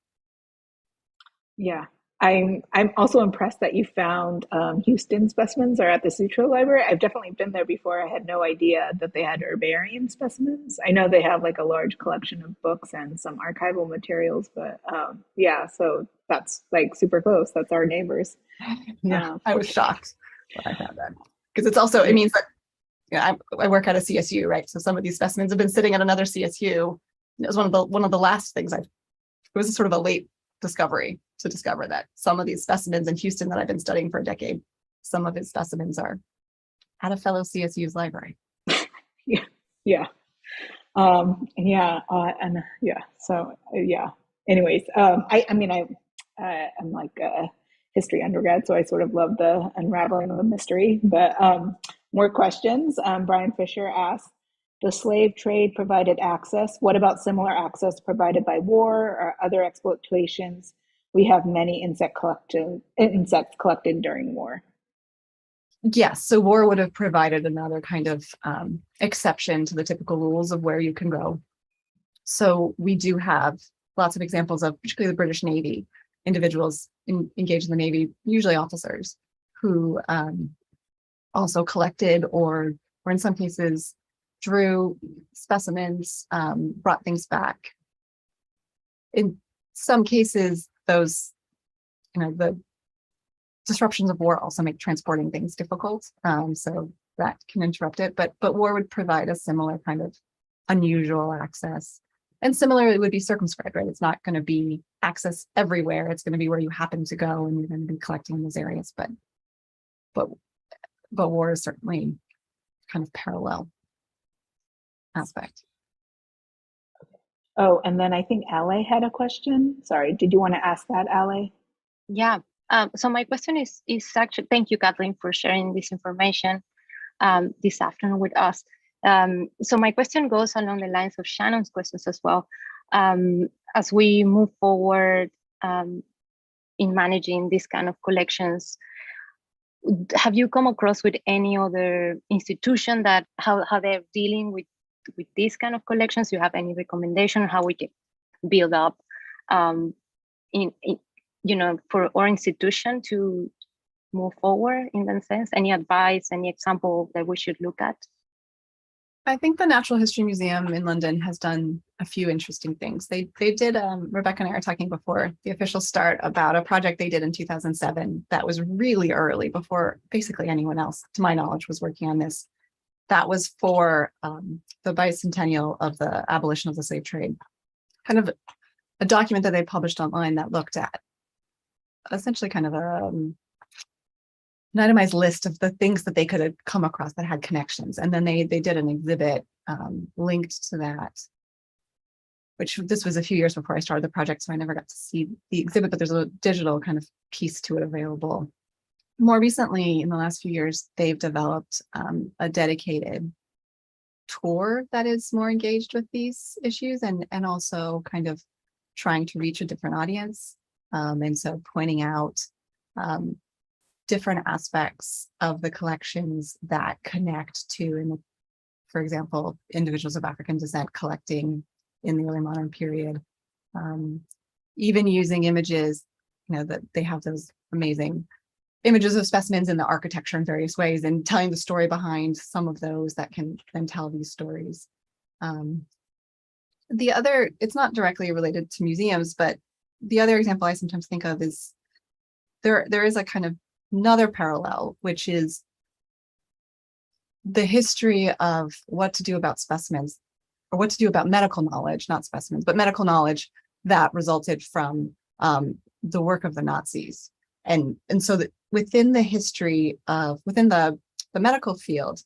Yeah. I'm also impressed that you found Houston specimens are at the Sutro Library. I've definitely been there before. I had no idea that they had herbarium specimens. I know they have like a large collection of books and some archival materials, but yeah, so that's like super close. That's our neighbors. Yeah, I was shocked when I found that because it's also, it means that I work at a CSU, right? So some of these specimens have been sitting at another CSU. It was one of the last things it was sort of a late discovery to discover that some of these specimens in Houston that I've been studying for a decade, some of his specimens are at a fellow CSU's library. Yeah. So yeah. Anyways, I'm like a history undergrad, so I sort of love the unraveling of a mystery. But more questions. Brian Fisher asked, the slave trade provided access. What about similar access provided by war or other exploitations? We have many insects collected during war. Yes, so war would have provided another kind of exception to the typical rules of where you can go. So we do have lots of examples of, particularly the British Navy, individuals engaged in the Navy, usually officers, who also collected or in some cases drew specimens, brought things back. In some cases, those, the disruptions of war also make transporting things difficult. So that can interrupt it, but war would provide a similar kind of unusual access. And similarly, it would be circumscribed, right? It's not going to be access everywhere. It's going to be where you happen to go and you're going to be collecting in those areas. But war is certainly kind of parallel aspect. Oh, and then I think Ale had a question. Sorry, did you want to ask that, Ale? Yeah. So my question is actually, thank you, Kathleen, for sharing this information this afternoon with us. So my question goes along the lines of Shannon's questions as well. As we move forward in managing this kind of collections, have you come across with any other institution that how they're dealing with these kind of collections? Do you have any recommendation on how we can build up for our institution to move forward in that sense? Any advice, any example that we should look at? I think the Natural History Museum in London has done a few interesting things. They did, Rebecca and I were talking before the official start about a project they did in 2007 that was really early, before basically anyone else, to my knowledge, was working on this. That was for the bicentennial of the abolition of the slave trade, kind of a document that they published online that looked at essentially kind of an itemized list of the things that they could have come across that had connections. And then they did an exhibit linked to that, which this was a few years before I started the project, so I never got to see the exhibit, but there's a digital kind of piece to it available. More recently, in the last few years, they've developed a dedicated tour that is more engaged with these issues and also kind of trying to reach a different audience. And so pointing out different aspects of the collections that connect to, for example, individuals of African descent collecting in the early modern period, even using images, that they have those amazing images of specimens in the architecture in various ways, and telling the story behind some of those that can then tell these stories. The other, it's not directly related to museums, but the other example I sometimes think of is there is a kind of another parallel, which is the history of what to do about specimens, or what to do about medical knowledge, not specimens, but medical knowledge that resulted from the work of the Nazis. And so that within the history of, within the medical field,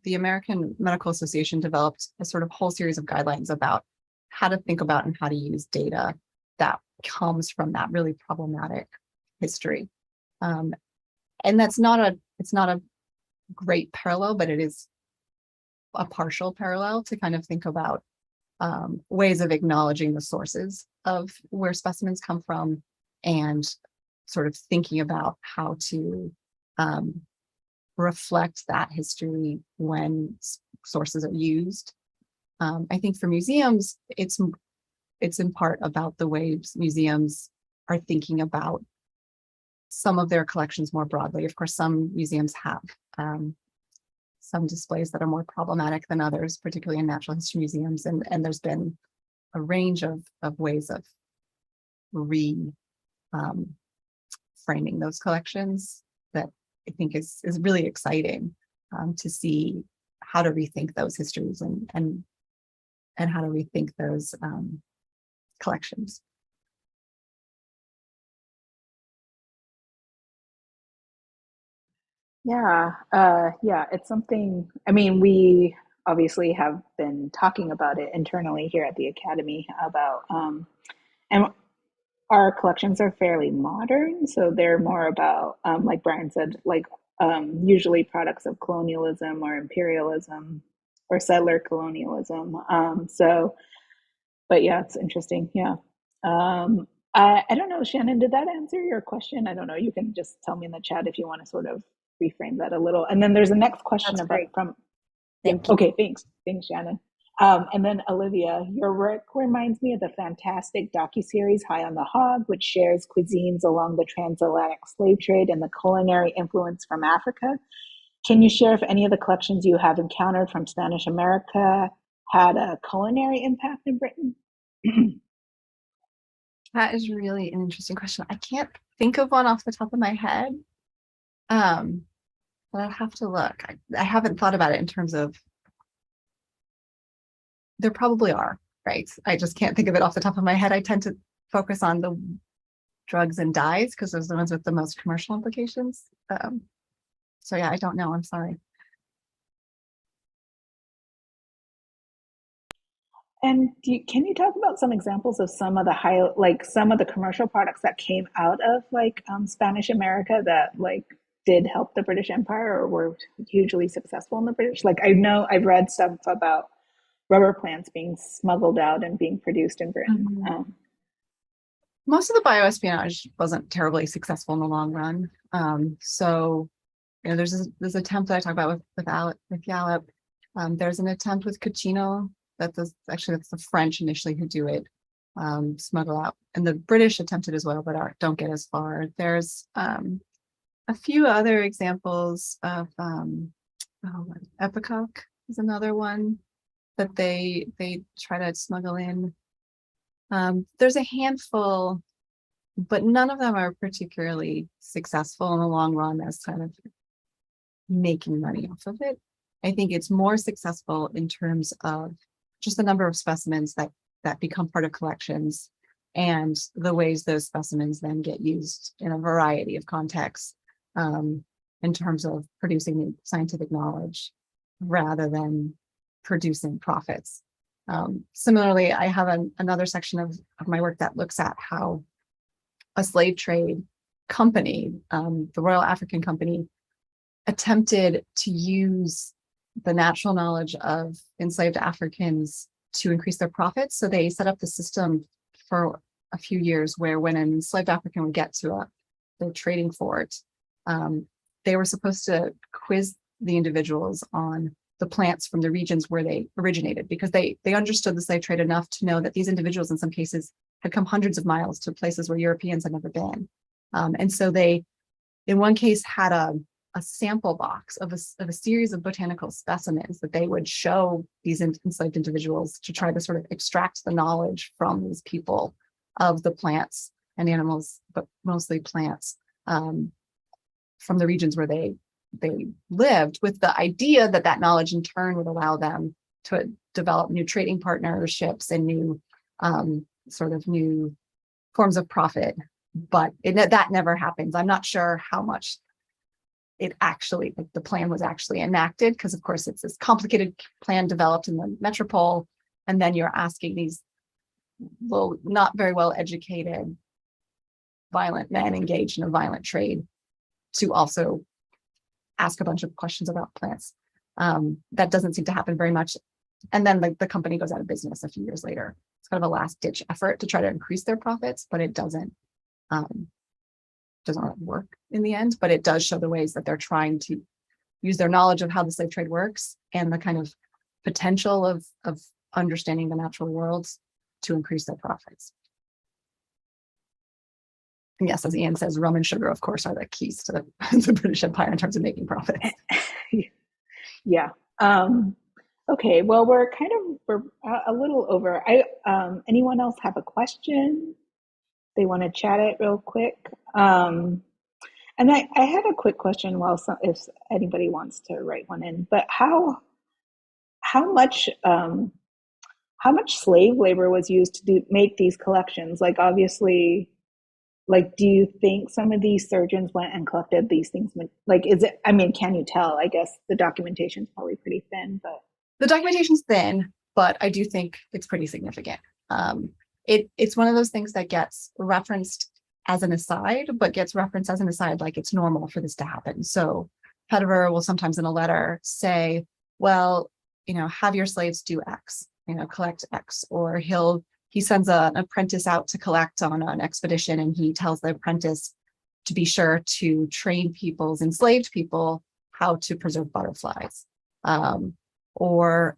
the American Medical Association developed a sort of whole series of guidelines about how to think about and how to use data that comes from that really problematic history. And it's not a great parallel, but it is a partial parallel to kind of think about ways of acknowledging the sources of where specimens come from, and sort of thinking about how to reflect that history when sources are used. I think for museums, it's in part about the ways museums are thinking about some of their collections more broadly. Of course, some museums have some displays that are more problematic than others, particularly in natural history museums. And there's been a range of ways of framing those collections that I think is really exciting to see how to rethink those histories and how to rethink those collections. Yeah, it's something, I mean, we obviously have been talking about it internally here at the Academy about, and our collections are fairly modern, so they're more about, like Brian said, like usually products of colonialism or imperialism or settler colonialism. But yeah, it's interesting. Yeah. I don't know, Shannon, did that answer your question? I don't know. You can just tell me in the chat if you want to sort of reframe that a little. And then there's a next question That's about great. from. Thank you. Okay, thanks, Shannon. And then Olivia, your work reminds me of the fantastic docuseries High on the Hog, which shares cuisines along the transatlantic slave trade and the culinary influence from Africa. Can you share if any of the collections you have encountered from Spanish America had a culinary impact in Britain? That is really an interesting question. I can't think of one off the top of my head, but I'll have to look. I haven't thought about it in terms of, there probably are, right? I just can't think of it off the top of my head. I tend to focus on the drugs and dyes because those are the ones with the most commercial implications. So yeah, I don't know. I'm sorry. And can you talk about some examples of some of the some of the commercial products that came out of Spanish America that did help the British Empire or were hugely successful in the British? Like I know I've read stuff about rubber plants being smuggled out and being produced in Britain. Mm-hmm. Most of the bioespionage wasn't terribly successful in the long run. So there's this attempt that I talk about with Gallup. There's an attempt with Cochino. That's the French initially who do it, smuggle out, and the British attempted as well, but don't get as far. There's a few other examples of Epicoque is another one that they try to smuggle in. There's a handful, but none of them are particularly successful in the long run as kind of making money off of it. I think it's more successful in terms of just the number of specimens that become part of collections and the ways those specimens then get used in a variety of contexts in terms of producing new scientific knowledge rather than producing profits. Similarly, I have another section of my work that looks at how a slave trade company, the Royal African Company, attempted to use the natural knowledge of enslaved Africans to increase their profits. So they set up the system for a few years where when an enslaved African would get to the trading fort, they were supposed to quiz the individuals on the plants from the regions where they originated, because they understood the slave trade enough to know that these individuals in some cases had come hundreds of miles to places where Europeans had never been. And so they, in one case, had a sample box of a series of botanical specimens that they would show these enslaved individuals to try to sort of extract the knowledge from these people of the plants and animals, but mostly plants, from the regions where they lived, with the idea that that knowledge in turn would allow them to develop new trading partnerships and new sort of new forms of profit. But that never happens. I'm not sure how much it actually, like, the plan was actually enacted, because of course it's this complicated plan developed in the metropole, and then you're asking these not very well educated violent men engaged in a violent trade to also ask a bunch of questions about plants. That doesn't seem to happen very much. And then the company goes out of business a few years later. It's kind of a last ditch effort to try to increase their profits, but it doesn't work in the end. But it does show the ways that they're trying to use their knowledge of how the slave trade works and the kind of potential of understanding the natural worlds to increase their profits. And yes, as Ian says, rum and sugar, of course, are the keys to the British Empire in terms of making profits. Yeah. Okay. Well, we're a little over. Anyone else have a question? They want to chat it real quick. And I had a quick question. If anybody wants to write one in, but how much slave labor was used to make these collections? Like, obviously, like, do you think some of these surgeons went and collected these things? Like, can you tell? I guess the documentation's probably pretty thin, but. The documentation's thin, but I do think it's pretty significant. It's one of those things that gets referenced as an aside, but gets referenced as an aside like it's normal for this to happen. So Pettifer will sometimes in a letter say, well, have your slaves do X, collect X, or he sends an apprentice out to collect on an expedition, and he tells the apprentice to be sure to train enslaved people how to preserve butterflies. Or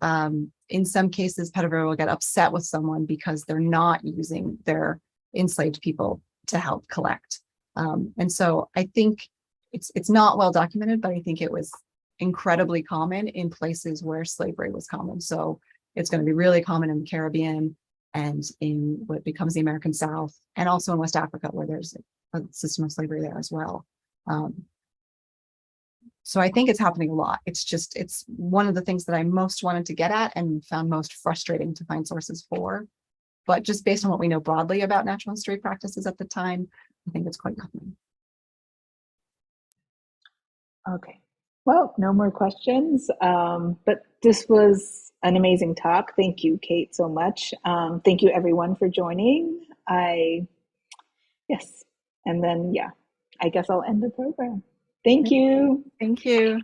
in some cases, Pettifer will get upset with someone because they're not using their enslaved people to help collect. And so I think it's not well documented, but I think it was incredibly common in places where slavery was common. So it's going to be really common in the Caribbean and in what becomes the American South, and also in West Africa, where there's a system of slavery there as well. So I think it's happening a lot. It's one of the things that I most wanted to get at and found most frustrating to find sources for. But just based on what we know broadly about natural history practices at the time, I think it's quite common. Okay. Well, no more questions, but this was an amazing talk. Thank you, Kate, so much. Thank you, everyone, for joining. Yes, and then, I guess I'll end the program. Thank you. Thank you.